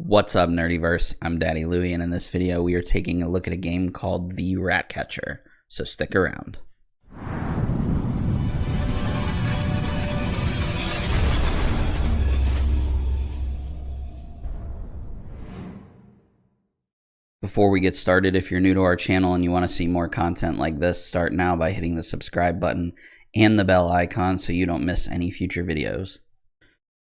What's up, Nerdyverse? I'm Daddy Louie, and in this video we are taking a look at a game called the Ratcatcher, so stick around. Before we get started, if you're new to our channel and you want to see more content like this, start now by hitting the subscribe button and the bell icon so you don't miss any future videos.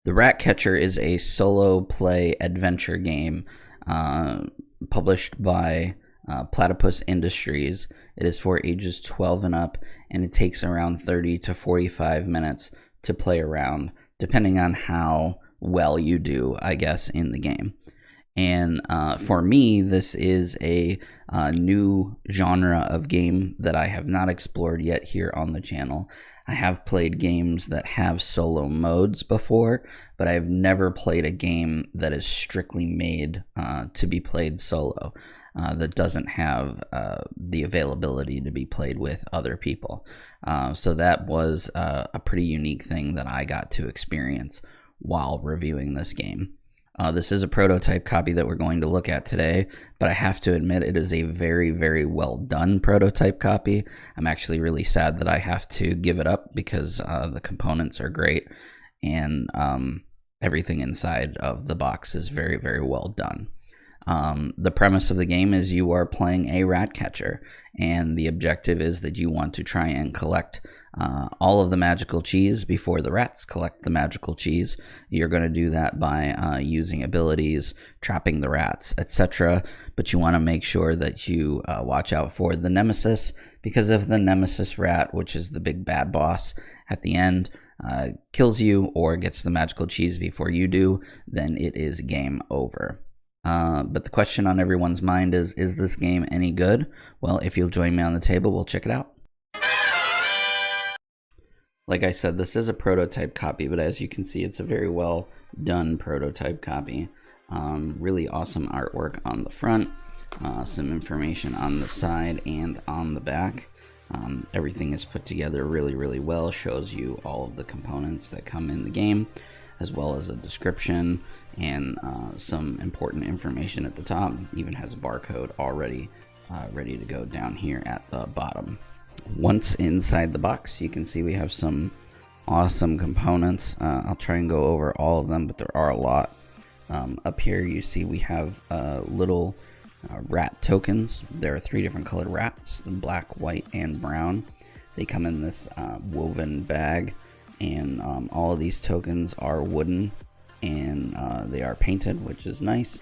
The Ratcatcher is a solo play adventure game published by Platypus Industries. It is for ages 12 and up, and it takes around 30 to 45 minutes to play around, depending on how well you do, I guess, in the game. And for me, this is a new genre of game that I have not explored yet here on the channel. I have played games that have solo modes before, but I have never played a game that is strictly made to be played solo, that doesn't have the availability to be played with other people. So that was a pretty unique thing that I got to experience while reviewing this game. This is a prototype copy that we're going to look at today, but I have to admit it is a very, very well done prototype copy. I'm actually really sad that I have to give it up because the components are great and everything inside of the box is very, very well done. The premise of the game is you are playing a rat catcher, and the objective is that you want to try and collect all of the magical cheese before the rats collect the magical cheese. You're going to do that by using abilities, trapping the rats, etc. But you want to make sure that you watch out for the Nemesis, because if the Nemesis rat, which is the big bad boss at the end, kills you or gets the magical cheese before you do, then it is game over. But the question on everyone's mind is this game any good? Well, if you'll join me on the table, we'll check it out. Like I said, this is a prototype copy, but as you can see, it's a very well done prototype copy. Really awesome artwork on the front, some information on the side and on the back. Everything is put together really, really well, shows you all of the components that come in the game, as well as a description and some important information at the top. Even has a barcode already ready to go down here at the bottom. Once inside the box, you can see we have some awesome components. I'll try and go over all of them, but there are a lot. Up here you see we have little rat tokens. There are 3 different colored rats, the black, white, and brown. They come in this woven bag, and all of these tokens are wooden, and they are painted, which is nice.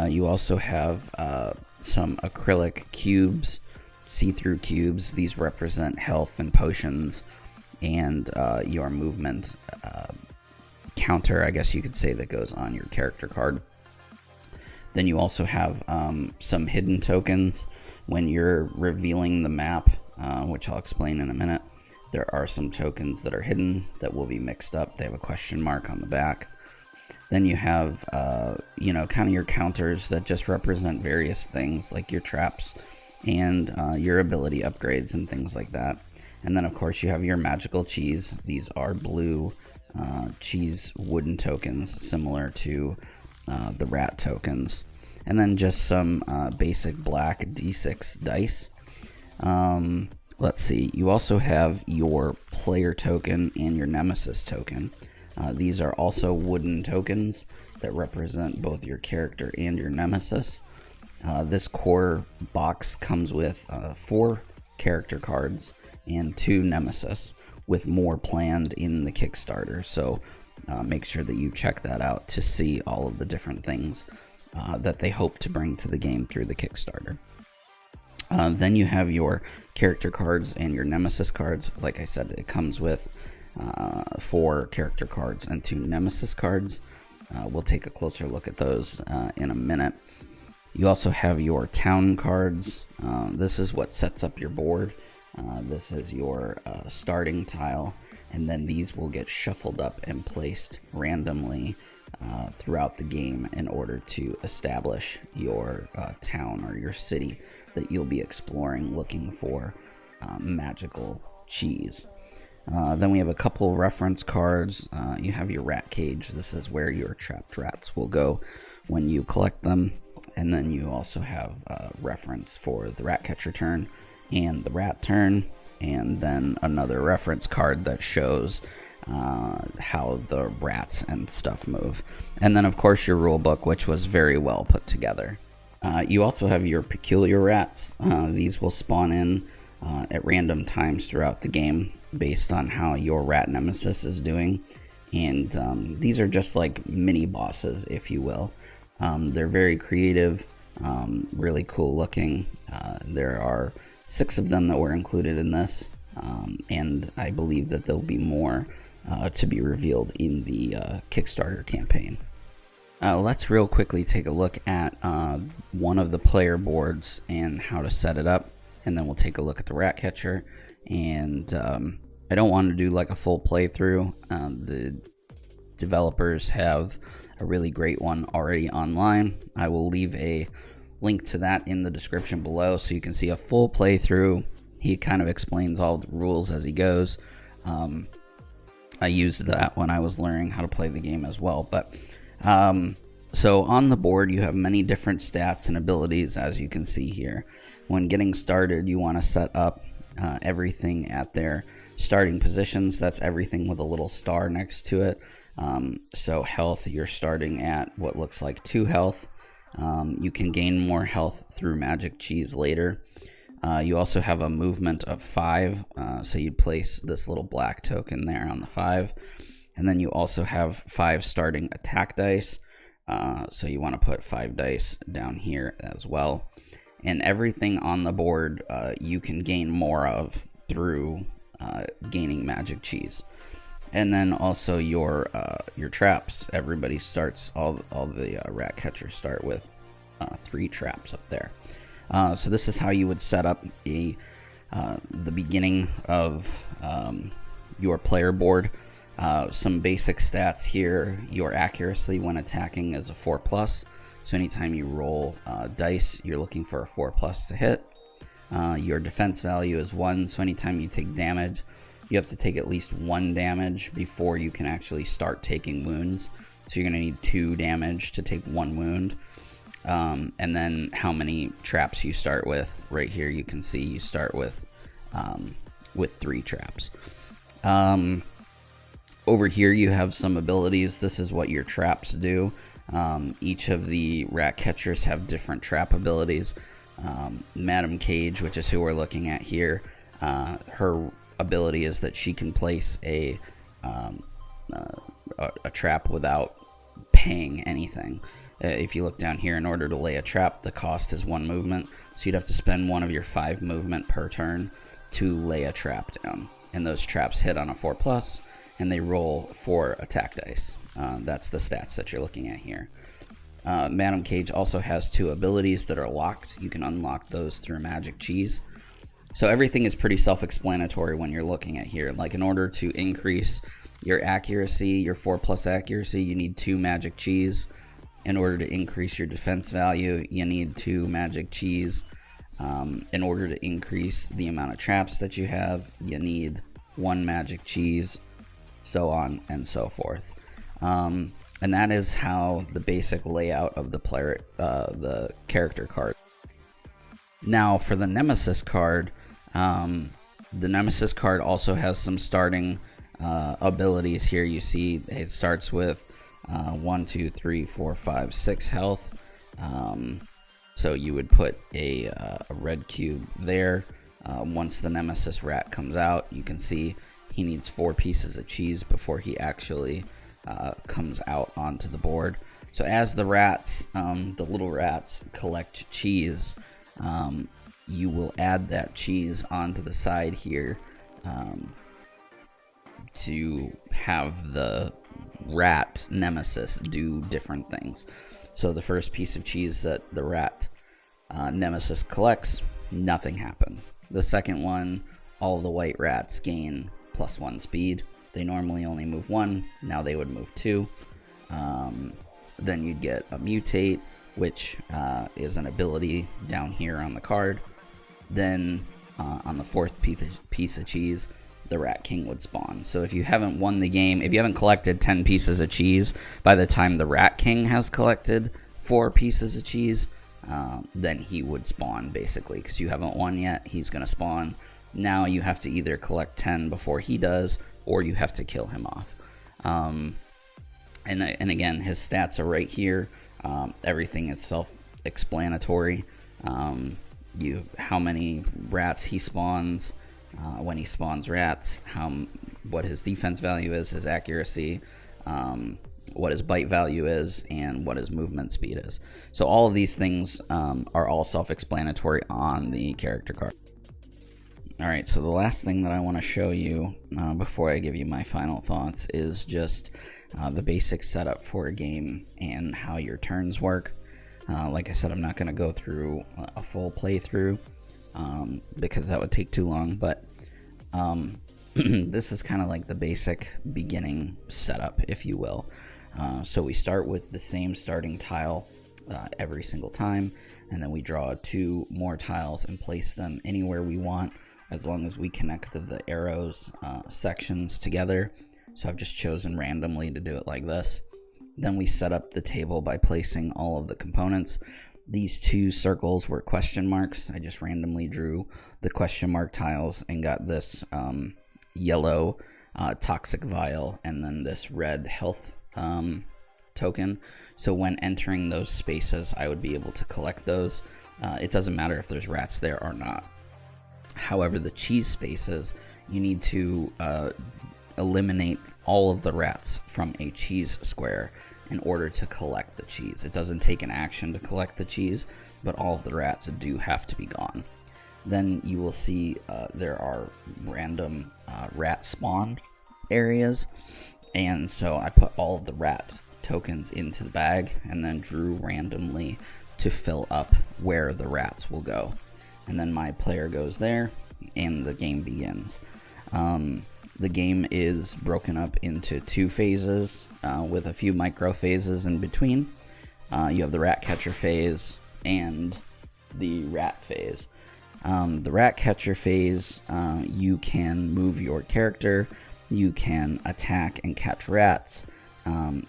You also have some acrylic cubes, see-through cubes. These represent health and potions and your movement counter, I guess you could say, that goes on your character card. Then you also have some hidden tokens. When you're revealing the map, which I'll explain in a minute, there are some tokens that are hidden that will be mixed up. They have a question mark on the back. Then you have, kind of your counters that just represent various things like your traps and your ability upgrades and things like that. And then, of course, you have your magical cheese. These are blue cheese wooden tokens, similar to the rat tokens. And then just some basic black D6 dice. Let's see, you also have your player token and your Nemesis token. These are also wooden tokens that represent both your character and your Nemesis. This core box comes with 4 character cards and 2 Nemesis, with more planned in the Kickstarter. So make sure that you check that out to see all of the different things that they hope to bring to the game through the Kickstarter. Then you have your character cards and your Nemesis cards. Like I said, it comes with 4 character cards and 2 Nemesis cards. We'll take a closer look at those in a minute. You also have your town cards. This is what sets up your board. This is your starting tile, and then these will get shuffled up and placed randomly throughout the game in order to establish your town or your city that you'll be exploring, looking for magical cheese. Then we have a couple reference cards. You have your rat cage. This is where your trapped rats will go when you collect them. And then you also have a reference for the Ratcatcher turn and the rat turn. And then another reference card that shows how the rats and stuff move. And then, of course, your rule book, which was very well put together. You also have your peculiar rats. These will spawn in at random times throughout the game based on how your rat nemesis is doing. And these are just like mini bosses, if you will. They're very creative, really cool looking. There are 6 of them that were included in this, and I believe that there'll be more to be revealed in the Kickstarter campaign. Let's real quickly take a look at one of the player boards and how to set it up, and then we'll take a look at the Ratcatcher. And I don't want to do like a full playthrough. The developers have a really great one already online. I will leave a link to that in the description below so you can see a full playthrough. He kind of explains all the rules as he goes. I used that when I was learning how to play the game as well. But so on the board you have many different stats and abilities, as you can see here. When getting started, you want to set up everything at their starting positions. That's everything with a little star next to it. So health, you're starting at what looks like 2 health. You can gain more health through magic cheese later. You also have a movement of 5, so you'd place this little black token there on the 5. And then you also have 5 starting attack dice, so you want to put 5 dice down here as well. And everything on the board you can gain more of through gaining magic cheese. And then also your traps. Everybody starts, all the rat catchers start with 3 traps up there. So this is how you would set up the beginning of your player board. Some basic stats here. Your accuracy when attacking is a 4+. So anytime you roll dice, you're looking for a 4+ to hit. Your defense value is 1, so anytime you take damage, you have to take at least 1 damage before you can actually start taking wounds. So you're going to need 2 damage to take 1 wound. And then how many traps you start with. Right here you can see you start with 3 traps. Over here you have some abilities. This is what your traps do. Each of the rat catchers have different trap abilities. Madam Cage, which is who we're looking at here, her ability is that she can place a trap without paying anything. If you look down here, in order to lay a trap, the cost is 1 movement, so you'd have to spend 1 of your 5 movement per turn to lay a trap down. And those traps hit on a 4+, and they roll 4 attack dice. That's the stats that you're looking at here. Madam Cage also has 2 abilities that are locked. You can unlock those through magic cheese. So everything is pretty self-explanatory when you're looking at here. Like, in order to increase your accuracy, your 4+ accuracy, you need 2 magic cheese. In order to increase your defense value, you need 2 magic cheese. In order to increase the amount of traps that you have, you need 1 magic cheese, so on and so forth. And that is how the basic layout of the character card. Now for the Nemesis card, the Nemesis card also has some starting abilities here. You see it starts with 1, 2, 3, 4, 5, 6 health. So you would put a red cube there. Once the Nemesis rat comes out, you can see he needs 4 pieces of cheese before he actually comes out onto the board. So as the rats, the little rats, collect cheese, you will add that cheese onto the side here to have the rat nemesis do different things. So the first piece of cheese that the rat nemesis collects, nothing happens. The second one, all the white rats gain +1 speed. They normally only move 1, now they would move 2. Then you'd get a mutate, which is an ability down here on the card. Then on the 4th piece of cheese, the Rat King would spawn. So if you haven't won the game, if you haven't collected 10 pieces of cheese by the time the Rat King has collected 4 pieces of cheese, then he would spawn, basically, because you haven't won yet. He's going to spawn. Now you have to either collect 10 before he does, or you have to kill him off. And again, his stats are right here. Everything is self-explanatory. How many rats he spawns, when he spawns rats, what his defense value is, his accuracy, what his bite value is, and what his movement speed is. So all of these things are all self-explanatory on the character card. Alright, so the last thing that I want to show you before I give you my final thoughts is just the basic setup for a game and how your turns work. Like I said, I'm not going to go through a full playthrough because that would take too long, but this is kind of like the basic beginning setup, if you will. So we start with the same starting tile every single time, and then we draw 2 more tiles and place them anywhere we want, as long as we connect the arrows sections together. So I've just chosen randomly to do it like this. Then we set up the table by placing all of the components. These 2 circles were question marks. I just randomly drew the question mark tiles and got this yellow toxic vial and then this red health token. So when entering those spaces, I would be able to collect those. It doesn't matter if there's rats there or not. However, the cheese spaces, you need to eliminate all of the rats from a cheese square in order to collect the cheese. It doesn't take an action to collect the cheese, but all of the rats do have to be gone. Then you will see there are random rat spawn areas, and so I put all of the rat tokens into the bag and then drew randomly to fill up where the rats will go. And then my player goes there and the game begins. The game is broken up into 2 phases with a few micro phases in between. You have the Ratcatcher phase and the rat phase. The Ratcatcher phase, you can move your character, you can attack and catch rats,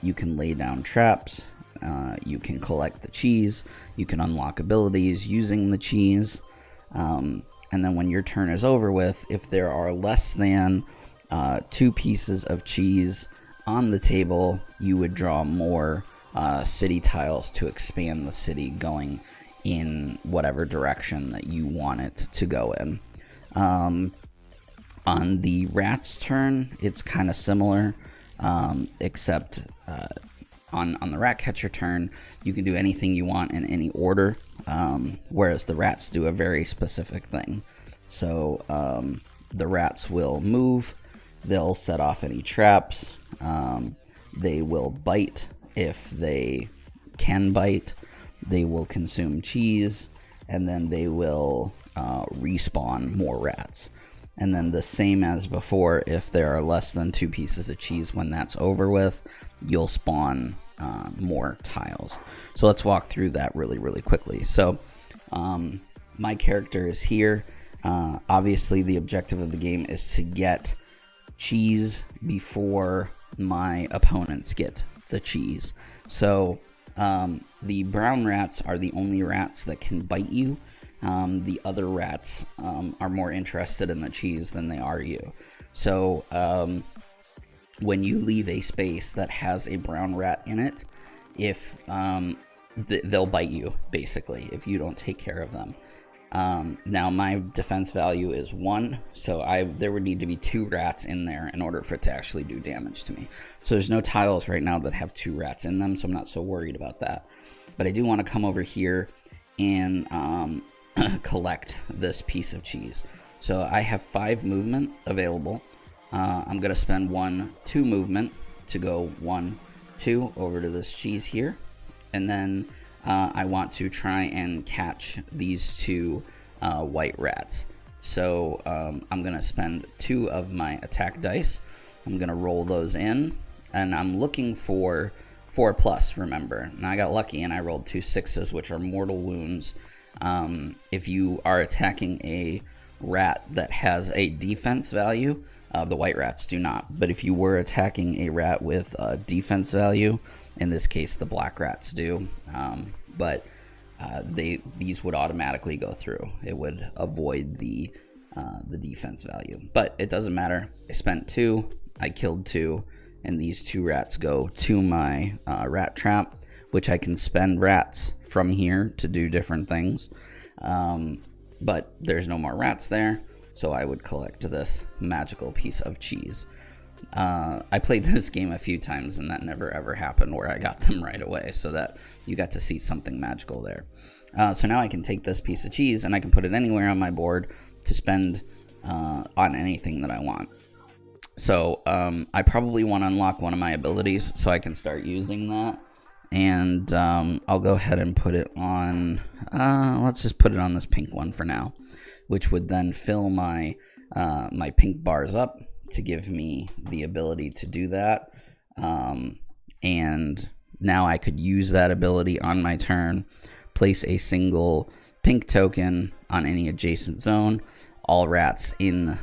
you can lay down traps, you can collect the cheese, you can unlock abilities using the cheese, and then when your turn is over with, if there are less than 2 pieces of cheese on the table, you would draw more city tiles to expand the city going in whatever direction that you want it to go in. On the rat's turn, it's kind of similar, except on the Ratcatcher turn, you can do anything you want in any order, whereas the rats do a very specific thing. So the rats will move, they'll set off any traps, they will bite if they can bite, they will consume cheese, and then they will respawn more rats. And then the same as before, if there are less than 2 pieces of cheese when that's over with, you'll spawn more tiles. So let's walk through that really, really quickly. So my character is here. Obviously, the objective of the game is to get cheese before my opponents get the cheese. So the brown rats are the only rats that can bite you. The other rats are more interested in the cheese than they are you. So when you leave a space that has a brown rat in it, if they'll bite you, basically, if you don't take care of them. Now my defense value is 1, so there would need to be 2 rats in there in order for it to actually do damage to me. So there's no tiles right now that have 2 rats in them, so I'm not so worried about that. But I do want to come over here and collect this piece of cheese. So I have 5 movement available. I'm going to spend 2 movement to go 1, 2 over to this cheese here. And then I want to try and catch these 2 white rats. So I'm going to spend 2 of my attack dice. I'm going to roll those in. And I'm looking for 4+, remember. And I got lucky and I rolled 2 6s, which are mortal wounds. If you are attacking a rat that has a defense value, The white rats do not. But if you were attacking a rat with defense value, in this case the black rats do, but these would automatically go through. It would avoid the defense value. But it doesn't matter. I spent 2, I killed 2, and these 2 rats go to my rat trap, which I can spend rats from here to do different things. But there's no more rats there, so I would collect this magical piece of cheese. I played this game a few times, and that never ever happened where I got them right away, so that you got to see something magical there. So now I can take this piece of cheese, and I can put it anywhere on my board to spend on anything that I want. So I probably want to unlock one of my abilities so I can start using that. And I'll go ahead and put it on, let's just put it on this pink one for now, which would then fill my my pink bars up to give me the ability to do that. And now I could use that ability on my turn, place a single pink token on any adjacent zone. All rats in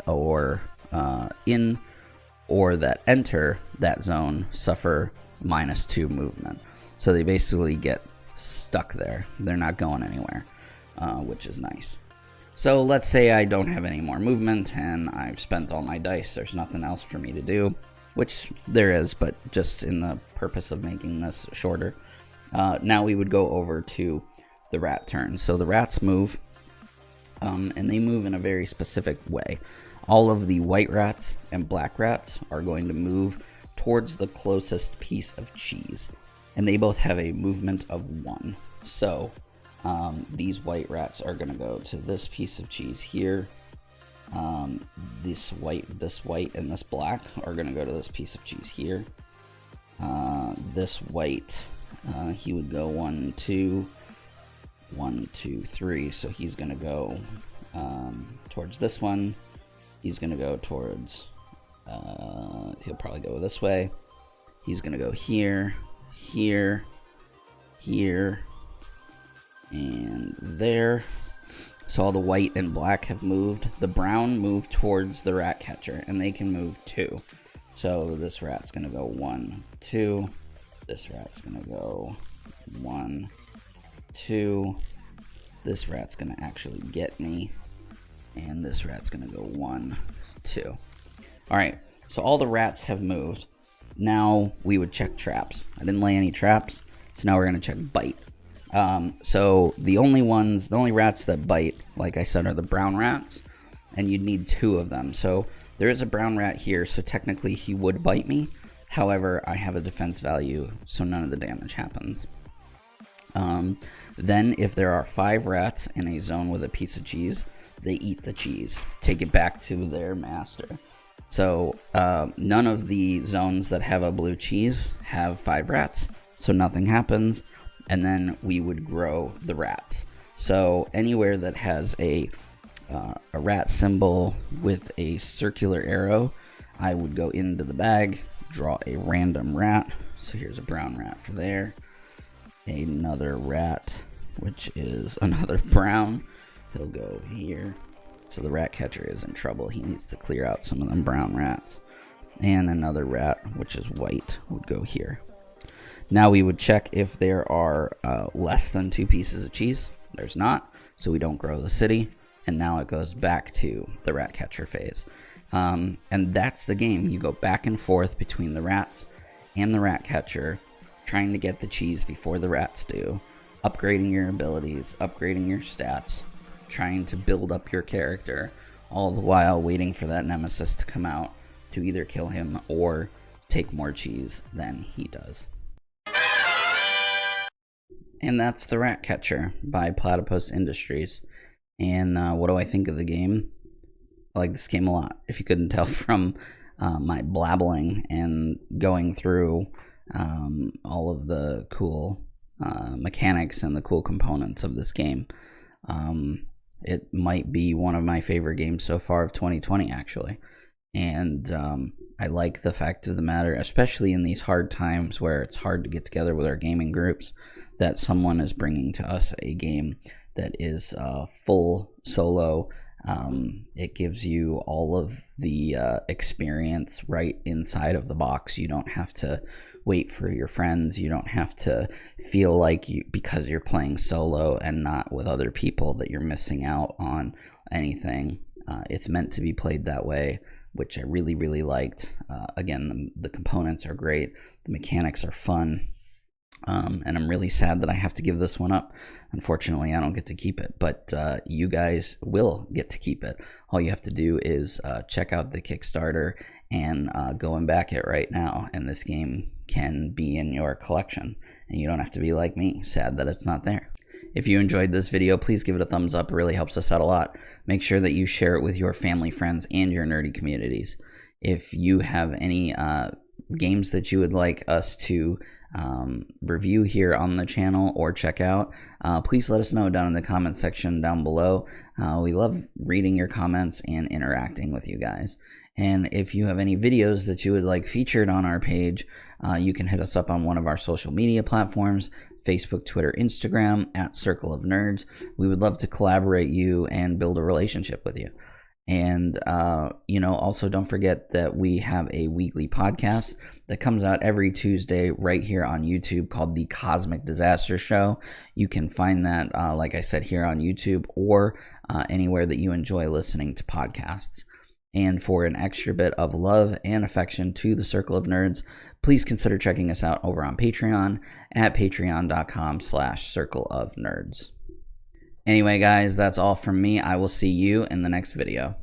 or that enter that zone suffer -2 movement. So they basically get stuck there. They're not going anywhere, which is nice. So let's say I don't have any more movement and I've spent all my dice. There's nothing else for me to do, which there is, but just in the purpose of making this shorter. Now we would go over to the rat turn. So the rats move, and they move in a very specific way. All of the white rats and black rats are going to move towards the closest piece of cheese, and they both have a movement of 1. So these white rats are going to go to this piece of cheese here. This white, and this black are going to go to this piece of cheese here. This white, he would go 1, 2, 1, 2, 3. So he's going to go towards this one. He's going to go towards, he'll probably go this way. He's going to go here, here, here, and there. So all the white and black have moved. The brown moved towards the Ratcatcher, and they can move too. So this rat's going to go 1, 2. This rat's going to go 1, 2. This rat's going to actually get me. And this rat's going to go 1, 2. Alright, so all the rats have moved. Now we would check traps. I didn't lay any traps, so now we're going to check bite. So the only rats that bite, like I said, are the brown rats, and you'd need 2 of them. So there is a brown rat here, so technically he would bite me. However, I have a defense value, so none of the damage happens. Then if there are 5 rats in a zone with a piece of cheese, they eat the cheese, take it back to their master. So none of the zones that have a blue cheese have 5 rats, so nothing happens. And then we would grow the rats. So anywhere that has a rat symbol with a circular arrow, I would go into the bag, draw a random rat. So here's a brown rat for there. Another rat, which is another brown. He'll go here. So the Ratcatcher is in trouble. He needs to clear out some of them brown rats. And another rat, which is white, would go here. Now we would check if there are less than 2 pieces of cheese. There's not, so we don't grow the city. And now it goes back to the Ratcatcher phase. And that's the game. You go back and forth between the rats and the Ratcatcher, trying to get the cheese before the rats do, upgrading your abilities, upgrading your stats, trying to build up your character, all the while waiting for that Nemesis to come out to either kill him or take more cheese than he does. And that's the Ratcatcher by Platypus Industries. And what do I think of the game? I like this game a lot. If you couldn't tell from my blabbling and going through all of the cool mechanics and the cool components of this game. It might be one of my favorite games so far of 2020, actually. And I like the fact of the matter, especially in these hard times where it's hard to get together with our gaming groups, that someone is bringing to us a game that is full solo It gives you all of the experience right inside of the box. You don't have to wait for your friends. You don't have to feel like because you're playing solo and not with other people, that you're missing out on anything. It's meant to be played that way, which I really, really liked. Again, the components are great. The mechanics are fun. And I'm really sad that I have to give this one up. Unfortunately, I don't get to keep it, but you guys will get to keep it. All you have to do is check out the Kickstarter and go and back it right now, and this game can be in your collection, and you don't have to be like me, sad that it's not there. If you enjoyed this video, please give it a thumbs up. It really helps us out a lot. Make sure that you share it with your family, friends, and your nerdy communities. If you have any games that you would like us to review here on the channel or check out, please let us know down in the comment section down below. We love reading your comments and interacting with you guys. And if you have any videos that you would like featured on our page, you can hit us up on one of our social media platforms, Facebook, Twitter, Instagram, at Circle of Nerds. We would love to collaborate you and build a relationship with you. And, also don't forget that we have a weekly podcast that comes out every Tuesday right here on YouTube called The Cosmic Disaster Show. You can find that, like I said, here on YouTube or anywhere that you enjoy listening to podcasts. And for an extra bit of love and affection to the Circle of Nerds, please consider checking us out over on Patreon at patreon.com/Circle of Nerds. Anyway, guys, that's all from me. I will see you in the next video.